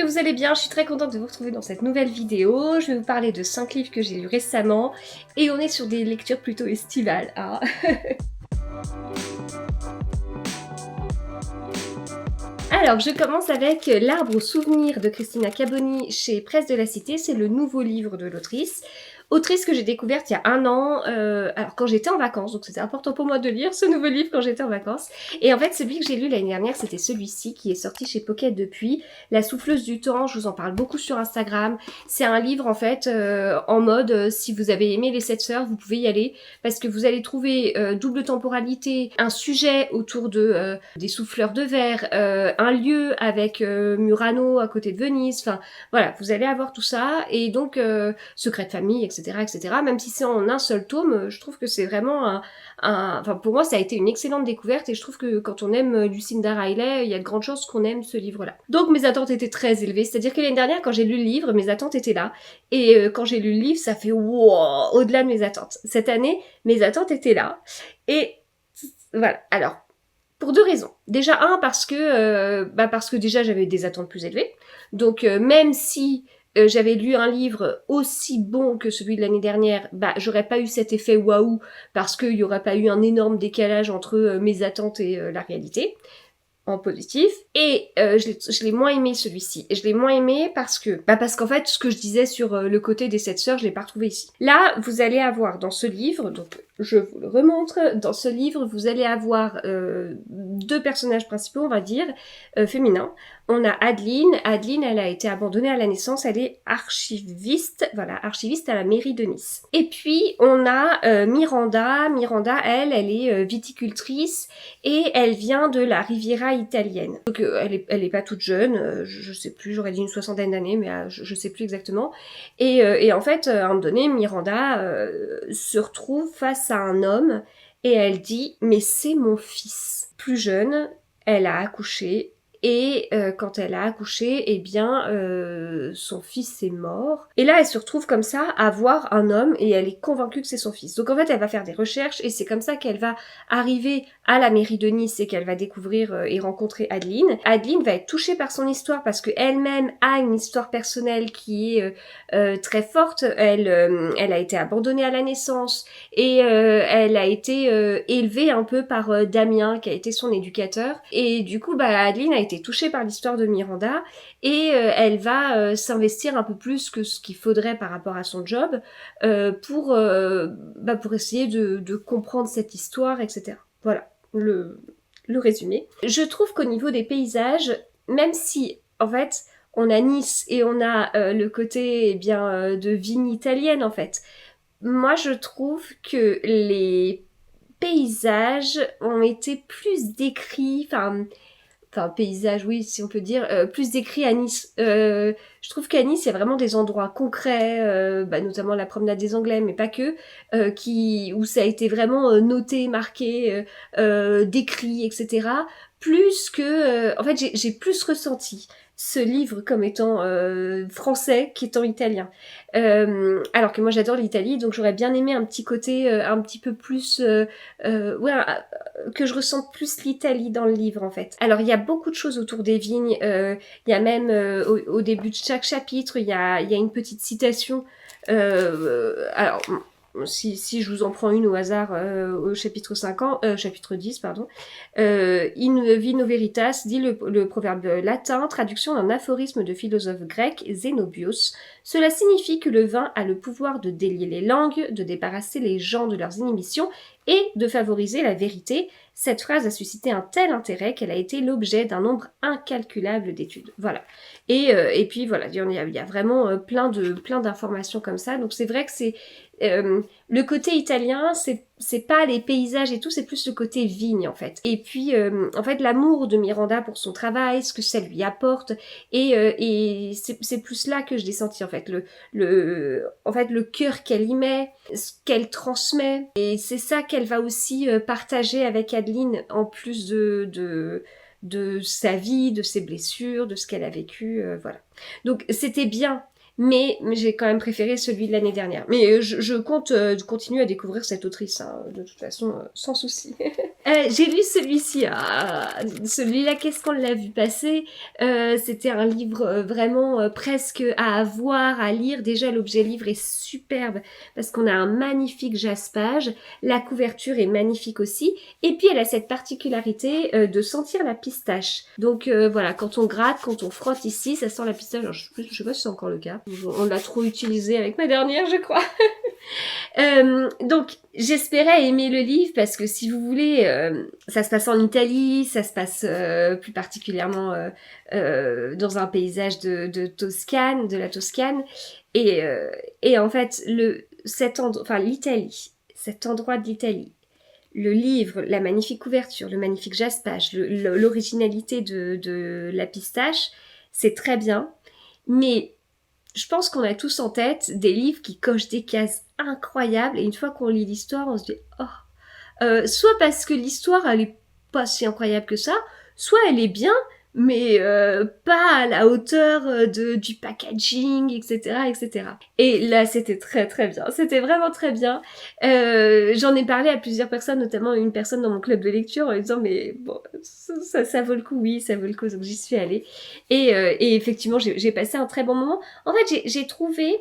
que vous allez bien, je suis très contente de vous retrouver dans cette nouvelle vidéo. Je vais vous parler de 5 livres que j'ai lus récemment et on est sur des lectures plutôt estivales. Hein. Alors, je commence avec L'Arbre aux souvenirs de Cristina Caboni chez Presse de la Cité. C'est le nouveau livre de l'autrice. Autrice que j'ai découverte il y a 1 an, alors quand j'étais en vacances, donc c'était important pour moi de lire ce nouveau livre quand j'étais en vacances. Et en fait, celui que j'ai lu l'année dernière, c'était celui-ci qui est sorti chez Pocket depuis, La souffleuse du temps. Je vous en parle beaucoup sur Instagram. C'est un livre en fait en mode si vous avez aimé Les 7 sœurs, vous pouvez y aller parce que vous allez trouver double temporalité, un sujet autour de des souffleurs de verre, un lieu avec Murano à côté de Venise. Enfin voilà, vous allez avoir tout ça et donc secret de famille, etc., etc. Même si c'est en un seul tome, je trouve que c'est vraiment enfin pour moi ça a été une excellente découverte et je trouve que quand on aime Lucinda Riley, il y a de grandes chances qu'on aime ce livre-là. Donc mes attentes étaient très élevées, c'est-à-dire que l'année dernière quand j'ai lu le livre, mes attentes étaient là et quand j'ai lu le livre, ça fait wow, au-delà de mes attentes. Cette année, mes attentes étaient là et voilà. Alors pour 2 raisons. Déjà parce que déjà j'avais des attentes plus élevées. Donc même si j'avais lu un livre aussi bon que celui de l'année dernière, j'aurais pas eu cet effet waouh parce qu'il y aurait pas eu un énorme décalage entre mes attentes et la réalité en positif. Et je l'ai moins aimé celui-ci. Et je l'ai moins aimé parce qu'en fait, ce que je disais sur le côté des 7 sœurs, je l'ai pas retrouvé ici. Là, vous allez avoir dans ce livre, donc je vous le remontre, dans ce livre, vous allez avoir 2 personnages principaux, on va dire, féminins. On a Adeline. Adeline, elle a été abandonnée à la naissance, elle est archiviste, voilà, archiviste à la mairie de Nice. Et puis, on a Miranda. Miranda, elle est viticultrice et elle vient de la Riviera italienne. Donc elle est pas toute jeune, je sais plus, j'aurais dit une 60aine d'années, mais je sais plus exactement. Et en fait, à un moment donné, Miranda se retrouve face à un homme et elle dit « mais c'est mon fils ». Plus jeune, elle a accouché. Et quand elle a accouché, eh bien, son fils est mort. Et là, elle se retrouve comme ça à voir un homme et elle est convaincue que c'est son fils. Donc en fait, elle va faire des recherches et c'est comme ça qu'elle va arriver à la mairie de Nice et qu'elle va découvrir et rencontrer Adeline. Adeline va être touchée par son histoire parce qu'elle-même a une histoire personnelle qui est très forte. Elle a été abandonnée à la naissance et elle a été élevée un peu par Damien qui a été son éducateur. Et du coup, Adeline a été touchée par l'histoire de Miranda et elle va s'investir un peu plus que ce qu'il faudrait par rapport à son job pour essayer de comprendre cette histoire, etc. Voilà le résumé. Je trouve qu'au niveau des paysages, même si en fait on a Nice et on a le côté de vigne italienne en fait, moi je trouve que les paysages ont été plus décrits, enfin paysage, oui, si on peut dire, plus décrit à Nice. Je trouve qu'à Nice, il y a vraiment des endroits concrets, notamment la promenade des Anglais, mais pas que, où ça a été vraiment noté, marqué, décrit, etc. Plus que... en fait, j'ai plus ressenti ce livre comme étant français qu'étant italien. Alors que moi j'adore l'Italie, donc j'aurais bien aimé un petit côté un petit peu plus... que je ressente plus l'Italie dans le livre en fait. Alors il y a beaucoup de choses autour des vignes, il y a même au début de chaque chapitre, il y a une petite citation. Alors si je vous en prends une au hasard au chapitre 10, pardon. In vino veritas, dit le proverbe latin, traduction d'un aphorisme de philosophe grec Zénobios. Cela signifie que le vin a le pouvoir de délier les langues, de débarrasser les gens de leurs inhibitions et de favoriser la vérité. Cette phrase a suscité un tel intérêt qu'elle a été l'objet d'un nombre incalculable d'études. Voilà. Et puis voilà, il y a vraiment plein d'informations comme ça. Donc c'est vrai que c'est le côté italien, c'est pas les paysages et tout, c'est plus le côté vigne en fait. Et puis en fait l'amour de Miranda pour son travail, ce que ça lui apporte, et c'est plus là que je l'ai senti en fait, le cœur qu'elle y met, ce qu'elle transmet, et c'est ça qu'elle va aussi partager avec Adeline en plus de sa vie, de ses blessures, de ce qu'elle a vécu, voilà. Donc c'était bien. mais j'ai quand même préféré celui de l'année dernière. Mais je compte continuer à découvrir cette autrice, hein, de toute façon, sans souci. J'ai lu celui-ci, celui-là, qu'est-ce qu'on l'a vu passer? C'était un livre vraiment presque à avoir, à lire. Déjà, l'objet livre est superbe parce qu'on a un magnifique jaspage. La couverture est magnifique aussi. Et puis, elle a cette particularité de sentir la pistache. Donc voilà, quand on gratte, quand on frotte ici, ça sent la pistache. Alors, je sais pas si c'est encore le cas. On l'a trop utilisé avec ma dernière, je crois. Donc j'espérais aimer le livre parce que si vous voulez, ça se passe en Italie, ça se passe plus particulièrement dans un paysage de Toscane, de la Toscane, et en fait l'Italie, cet endroit de l'Italie, le livre, la magnifique couverture, le magnifique jaspage, l'originalité de la pistache, c'est très bien, mais je pense qu'on a tous en tête des livres qui cochent des cases incroyables et une fois qu'on lit l'histoire, on se dit soit parce que l'histoire elle est pas si incroyable que ça, soit elle est bien mais pas à la hauteur du packaging, etc., etc. Et là, c'était très très bien. C'était vraiment très bien. J'en ai parlé à plusieurs personnes, notamment une personne dans mon club de lecture, en lui disant mais bon, ça vaut le coup, oui, ça vaut le coup. Donc j'y suis allée. Et effectivement, j'ai passé un très bon moment. En fait, j'ai trouvé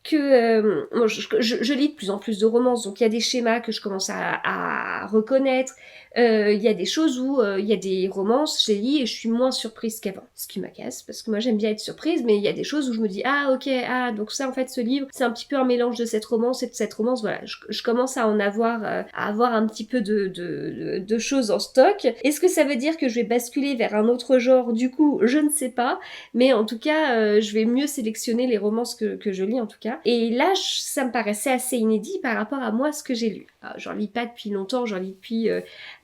que moi, je lis de plus en plus de romances, donc il y a des schémas que je commence à reconnaître. Il y a des choses où il y a des romances, je les lis et je suis moins surprise qu'avant. Ce qui m'agace, parce que moi j'aime bien être surprise, mais il y a des choses où je me dis ah ok, donc ça en fait ce livre, c'est un petit peu un mélange de cette romance et de cette romance, voilà. Je commence à en avoir, à avoir un petit peu de choses en stock. Est-ce que ça veut dire que je vais basculer vers un autre genre? Du coup, je ne sais pas, mais en tout cas, je vais mieux sélectionner les romances que je lis en tout cas. Et là, ça me paraissait assez inédit par rapport à moi ce que j'ai lu. Alors, j'en lis pas depuis longtemps, j'en lis depuis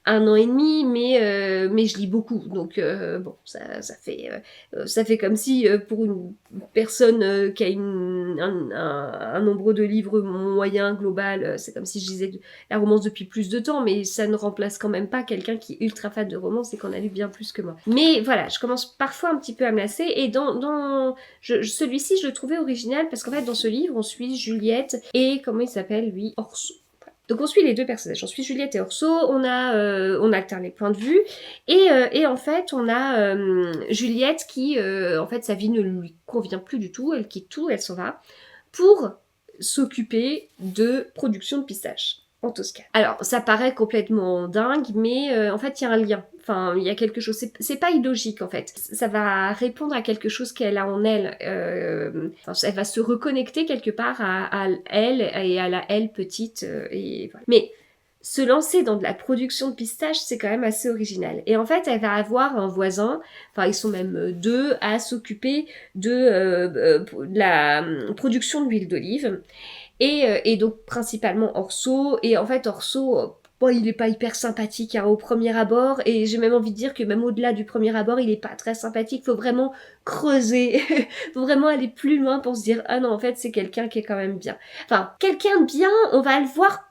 1 an et demi, mais je lis beaucoup, donc bon, ça fait comme si pour une personne qui a un nombre de livres moyen global, c'est comme si je lisais la romance depuis plus de temps, mais ça ne remplace quand même pas quelqu'un qui est ultra fan de romance et qu'on a lu bien plus que moi. Mais voilà, je commence parfois un petit peu à me lasser, et celui-ci, je le trouvais original parce qu'en fait, dans ce livre, on suit Juliette et comment il s'appelle lui, Orso. Donc on suit les deux personnages, on suit Juliette et Orso, on alterne les points de vue, et en fait on a Juliette qui, en fait sa vie ne lui convient plus du tout, elle quitte tout, elle s'en va, pour s'occuper de production de pistaches en Toscane. Alors ça paraît complètement dingue, mais en fait il y a un lien. Enfin, il y a quelque chose, c'est pas illogique en fait. Ça va répondre à quelque chose qu'elle a en elle. Elle va se reconnecter quelque part à elle et à la elle petite. Et voilà. Mais se lancer dans de la production de pistaches, c'est quand même assez original. Et en fait, elle va avoir un voisin, enfin ils sont même deux, à s'occuper de la production d'huile d'olive. Et donc principalement Orso. Et en fait, Orso... Bon, il est pas hyper sympathique hein, au premier abord, et j'ai même envie de dire que même au-delà du premier abord, il est pas très sympathique. Faut vraiment creuser, faut vraiment aller plus loin pour se dire ah non en fait c'est quelqu'un qui est quand même bien. Enfin quelqu'un de bien, on va le voir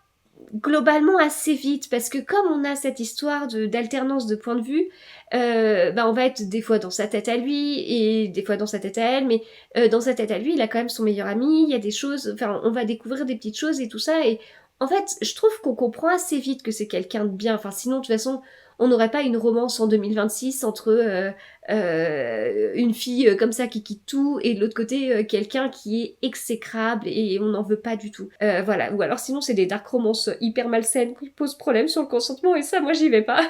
globalement assez vite parce que comme on a cette histoire d'alternance de point de vue, on va être des fois dans sa tête à lui et des fois dans sa tête à elle, mais dans sa tête à lui, il a quand même son meilleur ami, il y a des choses, enfin on va découvrir des petites choses et tout ça, et en fait je trouve qu'on comprend assez vite que c'est quelqu'un de bien, enfin sinon de toute façon on n'aurait pas une romance en 2026 entre une fille comme ça qui quitte tout et de l'autre côté quelqu'un qui est exécrable et on n'en veut pas du tout. Voilà, ou alors sinon c'est des dark romances hyper malsaines qui posent problème sur le consentement et ça moi j'y vais pas.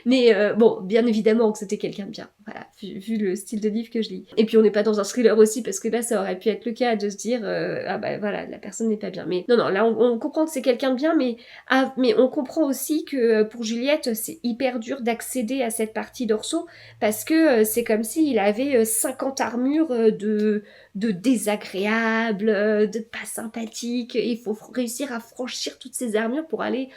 Mais bon, bien évidemment que c'était quelqu'un de bien, voilà, vu le style de livre que je lis. Et puis on n'est pas dans un thriller aussi parce que là ça aurait pu être le cas de se dire ah bah voilà, la personne n'est pas bien. Mais non, là on comprend que c'est quelqu'un de bien, mais on comprend aussi que pour Juliette c'est hyper dur d'accéder à cette partie d'Orso parce que c'est comme s'il avait 50 armures de désagréables, de pas sympathiques. Il faut réussir à franchir toutes ces armures pour aller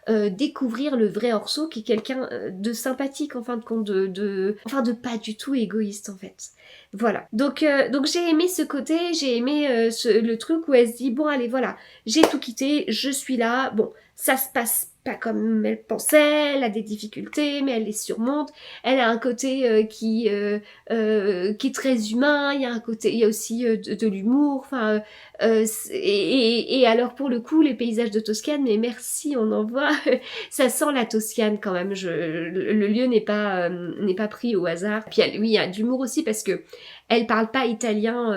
découvrir le vrai Orso qui est quelqu'un de sympathique en fin de compte, de pas du tout égoïste en fait. Voilà. Donc j'ai aimé ce côté, j'ai aimé le truc où elle se dit bon allez voilà, j'ai tout quitté, je suis là, bon ça se passe pas comme elle pensait, elle a des difficultés, mais elle les surmonte. Elle a un côté qui est très humain, il y a aussi de l'humour, enfin, et alors pour le coup, les paysages de Toscane, mais merci, on en voit, ça sent la Toscane quand même, le lieu n'est pas pris au hasard. Puis oui, il y a d'humour aussi parce que elle parle pas italien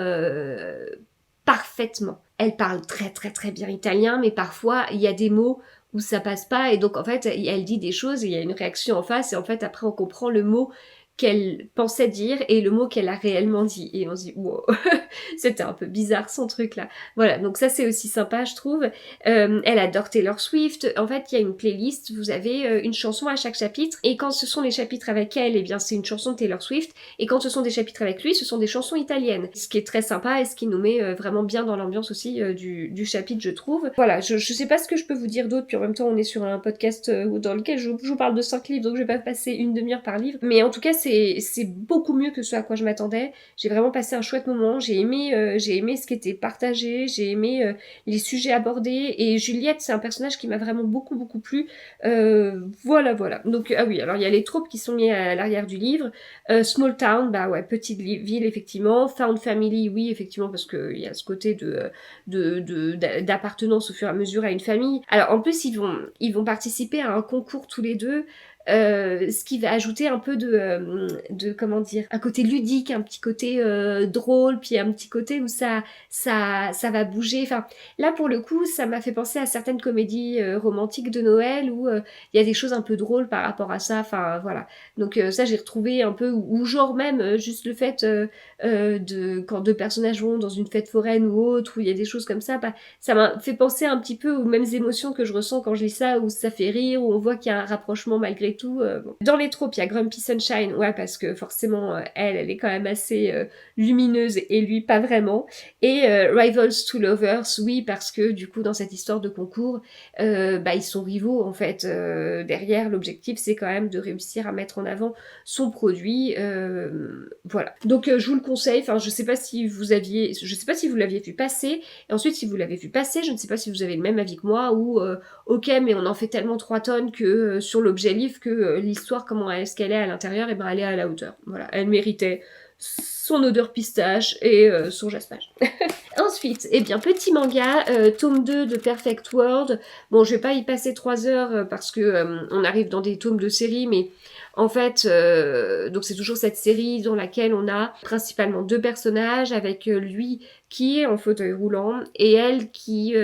parfaitement. Elle parle très très très bien italien, mais parfois il y a des mots où ça passe pas et donc en fait elle dit des choses et il y a une réaction en face et en fait après on comprend le mot qu'elle pensait dire et le mot qu'elle a réellement dit et on se dit wow c'était un peu bizarre son truc là, voilà, donc ça c'est aussi sympa je trouve. Elle adore Taylor Swift, en fait il y a une playlist, vous avez une chanson à chaque chapitre et quand ce sont les chapitres avec elle, eh bien c'est une chanson de Taylor Swift et quand ce sont des chapitres avec lui, ce sont des chansons italiennes, ce qui est très sympa et ce qui nous met vraiment bien dans l'ambiance aussi du chapitre je trouve. Voilà, je sais pas ce que je peux vous dire d'autre, puis en même temps on est sur un podcast dans lequel je vous parle de 5 livres donc je vais pas passer une demi-heure par livre, mais en tout cas c'est beaucoup mieux que ce à quoi je m'attendais. J'ai vraiment passé un chouette moment, j'ai aimé ce qui était partagé, j'ai aimé les sujets abordés et Juliette c'est un personnage qui m'a vraiment beaucoup plu. Voilà. Donc ah oui, alors il y a les tropes qui sont mis à l'arrière du livre. Small town, bah ouais, petite ville effectivement. Found family, oui effectivement parce que il y a ce côté d'appartenance au fur et à mesure à une famille. Alors en plus ils vont participer à un concours tous les deux. Ce qui va ajouter un peu de comment dire, un côté ludique, un petit côté drôle, puis un petit côté où ça va bouger. Enfin, là pour le coup, ça m'a fait penser à certaines comédies romantiques de Noël où il y a des choses un peu drôles par rapport à ça. Enfin voilà. Donc ça j'ai retrouvé un peu ou genre même juste le fait de quand deux personnages vont dans une fête foraine ou autre où il y a des choses comme ça, bah, ça m'a fait penser un petit peu aux mêmes émotions que je ressens quand je lis ça, où ça fait rire, où on voit qu'il y a un rapprochement malgré tout. Bon. Dans les tropes, il y a Grumpy Sunshine, ouais, parce que forcément, elle est quand même assez lumineuse et lui, pas vraiment. Et Rivals to Lovers, oui, parce que du coup, dans cette histoire de concours, bah, ils sont rivaux en fait. Derrière, l'objectif, c'est quand même de réussir à mettre en avant son produit. Voilà. Donc, je vous le conseille. Enfin, je sais pas si vous l'aviez vu passer. Et ensuite, si vous l'avez vu passer, je ne sais pas si vous avez le même avis que moi, ou ok, mais on en fait tellement 3 tonnes que sur l'objet livre que l'histoire, comment est-ce qu'elle est à l'intérieur, et ben elle est à la hauteur. Voilà, elle méritait son odeur pistache et son jaspage. Ensuite, eh bien, petit manga, tome 2 de Perfect World. Bon, je vais pas y passer 3 heures parce que on arrive dans des tomes de série, mais en fait, donc c'est toujours cette série dans laquelle on a principalement 2 personnages, avec lui qui est en fauteuil roulant et elle qui,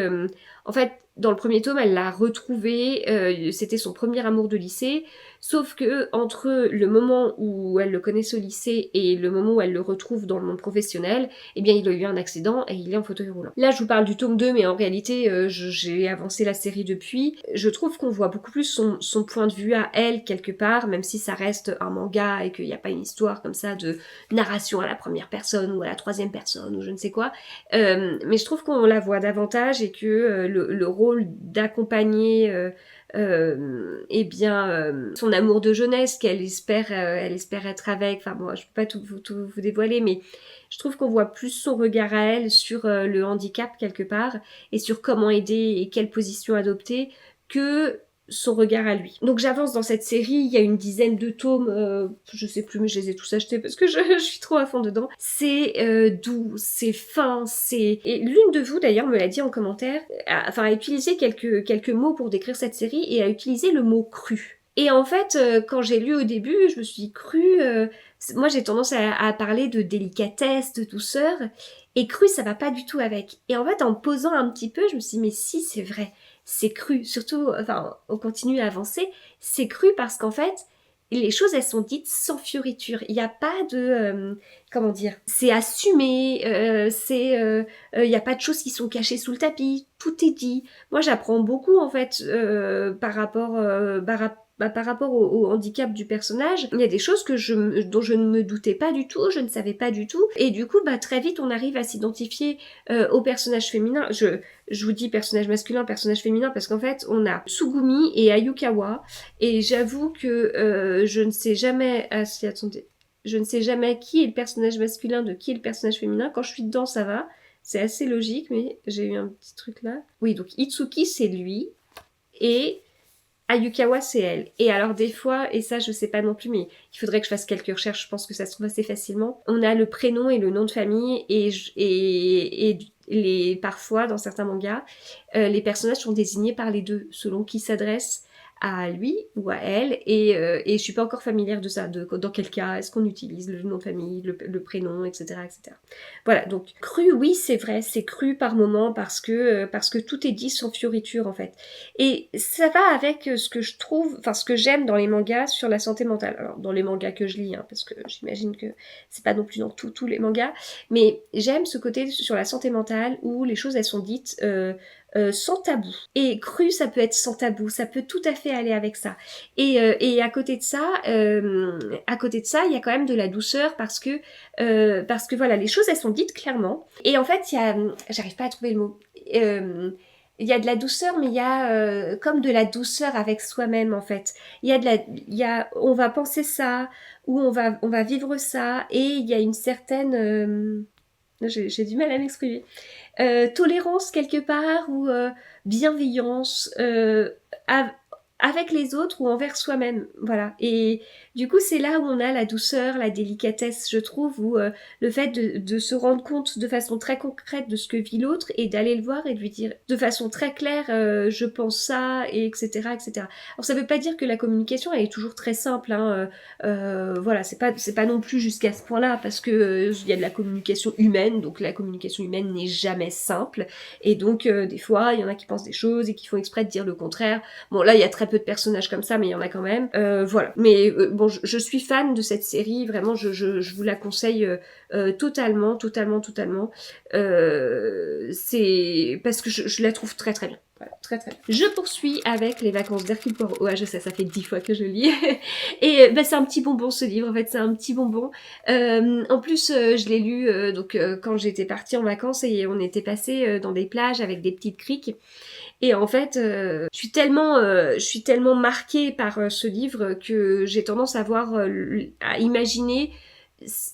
en fait, dans le premier tome, elle l'a retrouvé, c'était son premier amour de lycée, sauf que entre le moment où elle le connaît au lycée et le moment où elle le retrouve dans le monde professionnel, eh bien il a eu un accident et il est en fauteuil roulant. Là je vous parle du tome 2, mais en réalité j'ai avancé la série depuis. Je trouve qu'on voit beaucoup plus son point de vue à elle quelque part, même si ça reste un manga et qu'il n'y a pas une histoire comme ça de narration à la première personne ou à la troisième personne ou je ne sais quoi. Mais je trouve qu'on la voit davantage et que le rôle d'accompagner eh bien son amour de jeunesse qu'elle espère être avec, enfin bon je peux pas tout vous dévoiler, mais je trouve qu'on voit plus son regard à elle sur le handicap quelque part et sur comment aider et quelle position adopter que son regard à lui. Donc j'avance dans cette série, il y a une dizaine de tomes, je sais plus mais je les ai tous achetés parce que je suis trop à fond dedans. C'est doux, c'est fin, c'est... Et l'une de vous d'ailleurs me l'a dit en commentaire, a utilisé quelques mots pour décrire cette série et a utilisé le mot cru. Et en fait, quand j'ai lu au début, je me suis dit cru, moi j'ai tendance à parler de délicatesse, de douceur, et cru ça va pas du tout avec. Et en fait en me posant un petit peu, je me suis dit mais si c'est vrai, c'est cru, surtout, enfin on continue à avancer, c'est cru parce qu'en fait les choses elles sont dites sans fioriture, il n'y a pas de, comment dire, c'est assumé, il n'y a pas de choses qui sont cachées sous le tapis, tout est dit. Moi j'apprends beaucoup en fait par rapport par rapport au handicap du personnage, il y a des choses dont je ne me doutais pas du tout, je ne savais pas du tout, et du coup, très vite, on arrive à s'identifier au personnage féminin. Je vous dis personnage masculin, personnage féminin, parce qu'en fait, on a Tsugumi et Ayukawa, et j'avoue que je ne sais jamais... Ah si, attendez. Je ne sais jamais qui est le personnage masculin de qui est le personnage féminin. Quand je suis dedans, ça va. C'est assez logique, mais j'ai eu un petit truc là. Oui, donc Itsuki, c'est lui, et Ayukawa, c'est elle. Et alors des fois, et ça je sais pas non plus, mais il faudrait que je fasse quelques recherches, je pense que ça se trouve assez facilement. On a le prénom et le nom de famille et parfois dans certains mangas, les personnages sont désignés par les deux, selon qui s'adresse à lui ou à elle, et je suis pas encore familière de ça, dans quel cas est-ce qu'on utilise le nom de famille, le prénom, etc., etc. Voilà, donc cru, oui, c'est vrai, c'est cru par moment parce que tout est dit sans fioriture en fait. Et ça va avec ce que je trouve, enfin ce que j'aime dans les mangas sur la santé mentale. Alors dans les mangas que je lis, hein, parce que j'imagine que c'est pas non plus dans tous les mangas, mais j'aime ce côté sur la santé mentale où les choses elles sont dites sans tabou. Et cru, ça peut être sans tabou, ça peut tout à fait aller avec ça. Et à côté de ça, il y a quand même de la douceur parce que voilà, les choses elles sont dites clairement. Et en fait, j'arrive pas à trouver le mot. Il y a de la douceur, mais il y a comme de la douceur avec soi-même en fait. On va penser ça ou on va vivre ça, et il y a une certaine j'ai du mal à m'exprimer. Tolérance quelque part ou bienveillance avec les autres ou envers soi-même, voilà. Et du coup, c'est là où on a la douceur, la délicatesse, je trouve, où le fait de se rendre compte de façon très concrète de ce que vit l'autre et d'aller le voir et de lui dire de façon très claire, je pense ça, et etc., etc. Alors, ça veut pas dire que la communication, elle est toujours très simple, hein, voilà, c'est pas non plus jusqu'à ce point-là, parce que il y a de la communication humaine, donc la communication humaine n'est jamais simple, et donc des fois, il y en a qui pensent des choses et qui font exprès de dire le contraire. Bon, là, il y a très peu de personnages comme ça, mais il y en a quand même. Voilà. Mais bon, je suis fan de cette série, vraiment, je vous la conseille totalement. C'est parce que je la trouve très très bien. Voilà, très très bien. Je poursuis avec Les Vacances d'Hercule Poirot. Ouais, je sais, ça fait 10 fois que je lis. Et bah, c'est un petit bonbon ce livre, en fait, c'est un petit bonbon. En plus, je l'ai lu quand j'étais partie en vacances et on était passé dans des plages avec des petites criques. Et en fait, je suis tellement marquée par ce livre que j'ai tendance à imaginer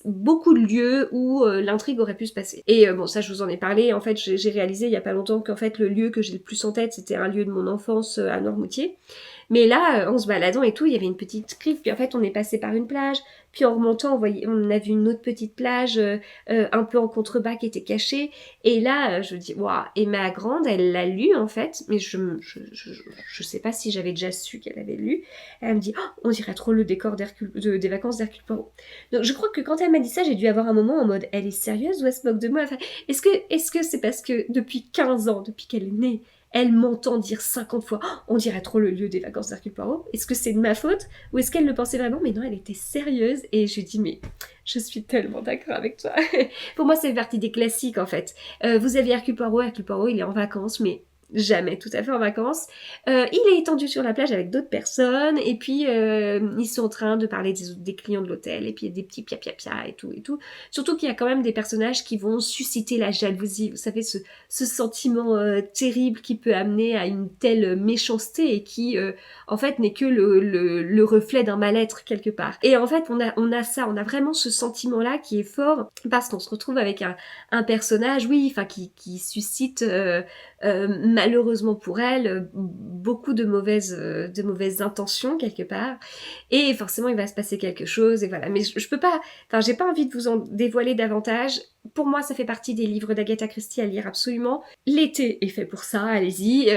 beaucoup de lieux où l'intrigue aurait pu se passer. Et bon, ça je vous en ai parlé, en fait j'ai réalisé il y a pas longtemps qu'en fait le lieu que j'ai le plus en tête c'était un lieu de mon enfance à Noirmoutier. Mais là, en se baladant et tout, il y avait une petite crique, puis en fait on est passé par une plage, puis en remontant on a vu une autre petite plage un peu en contrebas qui était cachée, et là je me dis waouh. Et ma grande elle l'a lu en fait, mais je sais pas si j'avais déjà su qu'elle avait lu. Elle me dit oh, on dirait trop le décor des vacances d'Hercule Poirot. Donc je crois que quand elle m'a dit ça, j'ai dû avoir un moment en mode elle est sérieuse ou elle se moque de moi, enfin, est-ce que c'est parce que depuis 15 ans, depuis qu'elle est née, elle m'entend dire 50 fois oh, on dirait trop le lieu des vacances d'Hercule Poirot. Est-ce que c'est de ma faute ou est-ce qu'elle le pensait vraiment? Mais non, elle était sérieuse, et je lui dis mais je suis tellement d'accord avec toi. Pour moi, c'est partie des classiques en fait. Vous avez Hercule Poirot il est en vacances, mais jamais tout à fait en vacances. Il est étendu sur la plage avec d'autres personnes, et puis ils sont en train de parler des clients de l'hôtel, et puis il y a des petits pia et tout et tout. Surtout qu'il y a quand même des personnages qui vont susciter la jalousie, vous savez, ce sentiment terrible qui peut amener à une telle méchanceté et qui en fait n'est que le reflet d'un mal-être quelque part. Et en fait on a vraiment ce sentiment là qui est fort parce qu'on se retrouve avec un personnage, oui, enfin qui suscite malheureusement pour elle, beaucoup de mauvaises intentions quelque part, et forcément il va se passer quelque chose, et voilà. Mais je peux pas, enfin j'ai pas envie de vous en dévoiler davantage. Pour moi, ça fait partie des livres d'Agatha Christie à lire absolument. L'été est fait pour ça, allez-y.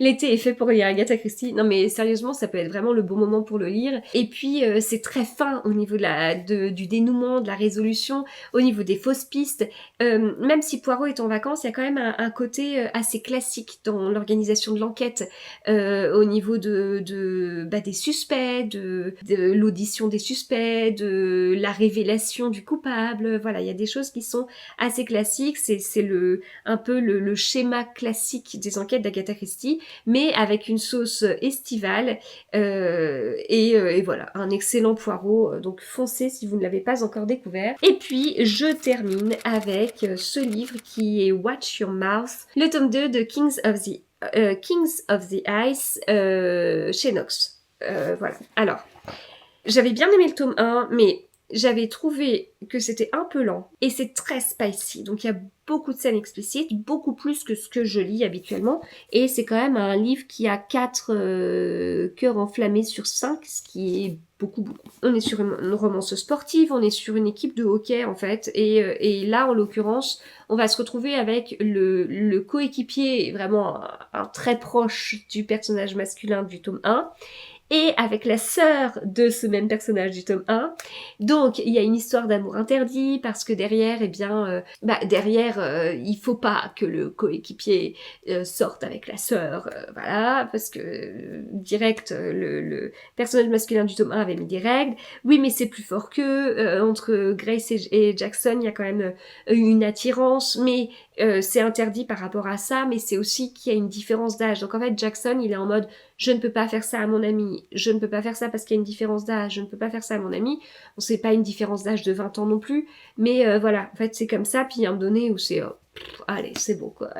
L'été est fait pour lire Agatha Christie. Non mais sérieusement, ça peut être vraiment le bon moment pour le lire. Et puis, c'est très fin au niveau du dénouement, de la résolution, au niveau des fausses pistes. Même si Poirot est en vacances, il y a quand même un côté assez classique dans l'organisation de l'enquête, au niveau des suspects, de l'audition des suspects, de la révélation du coupable. Voilà, il y a des choses qui sont assez classiques, c'est un peu le schéma classique des enquêtes d'Agatha Christie, mais avec une sauce estivale, et voilà, un excellent Poirot, donc foncez si vous ne l'avez pas encore découvert. Et puis je termine avec ce livre qui est Watch Your Mouth, le tome 2 de Kings of the Ice chez Knox. Voilà, alors j'avais bien aimé le tome 1, mais j'avais trouvé que c'était un peu lent et c'est très spicy. Donc il y a beaucoup de scènes explicites, beaucoup plus que ce que je lis habituellement. Et c'est quand même un livre qui a 4 cœurs enflammés sur 5, ce qui est beaucoup, beaucoup. On est sur une romance sportive, on est sur une équipe de hockey en fait. Et là, en l'occurrence, on va se retrouver avec le coéquipier, vraiment un très proche du personnage masculin du tome 1, et avec la sœur de ce même personnage du tome 1. Donc il y a une histoire d'amour interdit parce que derrière, eh bien, il faut pas que le coéquipier sorte avec la sœur, voilà, parce que direct, le personnage masculin du tome 1 avait mis des règles. Oui, mais c'est plus fort que entre Grace et Jackson, il y a quand même une attirance, mais c'est interdit par rapport à ça, mais c'est aussi qu'il y a une différence d'âge. Donc en fait, Jackson, il est en mode je ne peux pas faire ça à mon ami, je ne peux pas faire ça parce qu'il y a une différence d'âge, je ne peux pas faire ça à mon ami. Bon, c'est pas une différence d'âge de 20 ans non plus, mais voilà, en fait c'est comme ça, puis il y a un moment donné où c'est allez, c'est bon quoi.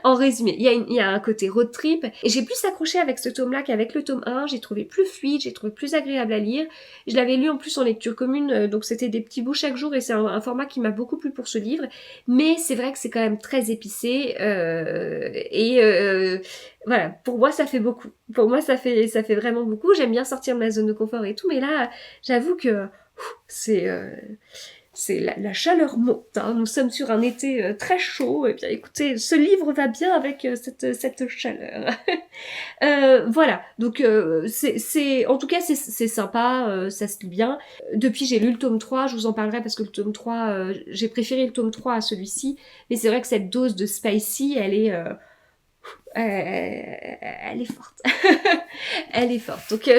En résumé, il y a un côté road trip, et j'ai plus accroché avec ce tome-là qu'avec le tome 1, j'ai trouvé plus fluide, j'ai trouvé plus agréable à lire. Je l'avais lu en plus en lecture commune, donc c'était des petits bouts chaque jour, et c'est un format qui m'a beaucoup plu pour ce livre, mais c'est vrai que c'est quand même très épicé, voilà, pour moi ça fait beaucoup. Pour moi ça fait vraiment beaucoup. J'aime bien sortir de ma zone de confort et tout, mais là, j'avoue que c'est la chaleur monte, hein. Nous sommes sur un été très chaud, et bien écoutez, ce livre va bien avec cette chaleur. Voilà, donc en tout cas c'est sympa, ça se lit bien. Depuis j'ai lu le tome 3, je vous en parlerai parce que le tome 3, j'ai préféré le tome 3 à celui-ci, mais c'est vrai que cette dose de spicy, elle est forte. Elle est forte. Donc,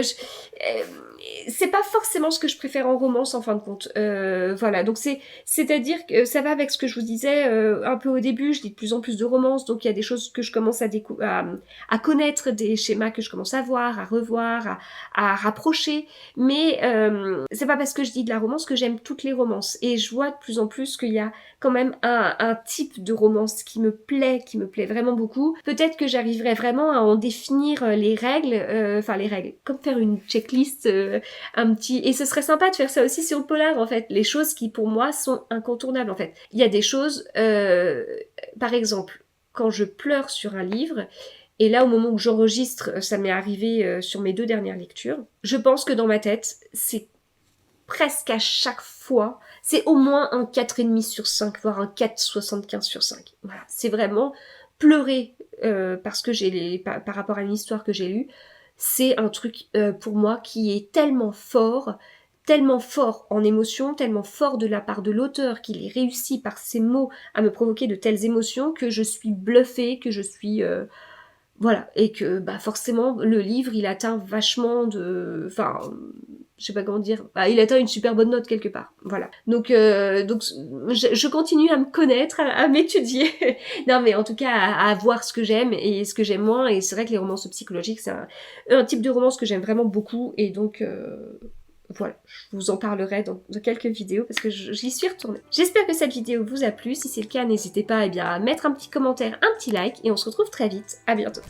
c'est pas forcément ce que je préfère en romance en fin de compte. Voilà. Donc, c'est-à-dire que ça va avec ce que je vous disais un peu au début. Je lis de plus en plus de romances, donc il y a des choses que je commence à connaître, des schémas que je commence à voir, à revoir, à rapprocher. Mais c'est pas parce que je lis de la romance que j'aime toutes les romances. Et je vois de plus en plus qu'il y a quand même un type de romance qui me plaît vraiment beaucoup. Peut-être que j'arriverai vraiment à en définir les règles, comme faire une checklist, un petit... Et ce serait sympa de faire ça aussi sur le polar, en fait. Les choses qui, pour moi, sont incontournables, en fait. Il y a des choses, par exemple, quand je pleure sur un livre, et là, au moment où j'enregistre, ça m'est arrivé sur mes 2 dernières lectures, je pense que dans ma tête, c'est presque à chaque fois, c'est au moins un 4,5 sur 5, voire un 4,75 sur 5. Voilà, c'est vraiment pleurer parce que par rapport à une histoire que j'ai lue, c'est un truc pour moi qui est tellement fort en émotion, tellement fort de la part de l'auteur qu'il ait réussi par ses mots à me provoquer de telles émotions que je suis bluffée, que je suis... voilà, et que bah forcément le livre il atteint vachement de... Enfin, je sais pas comment dire, bah, il atteint une super bonne note quelque part, voilà. Donc je continue à me connaître, à m'étudier, non mais en tout cas à voir ce que j'aime et ce que j'aime moins, et c'est vrai que les romances psychologiques c'est un type de romance que j'aime vraiment beaucoup, et donc... voilà, je vous en parlerai dans quelques vidéos parce que j'y suis retournée. J'espère que cette vidéo vous a plu. Si c'est le cas, n'hésitez pas à mettre un petit commentaire, un petit like, et on se retrouve très vite. À bientôt.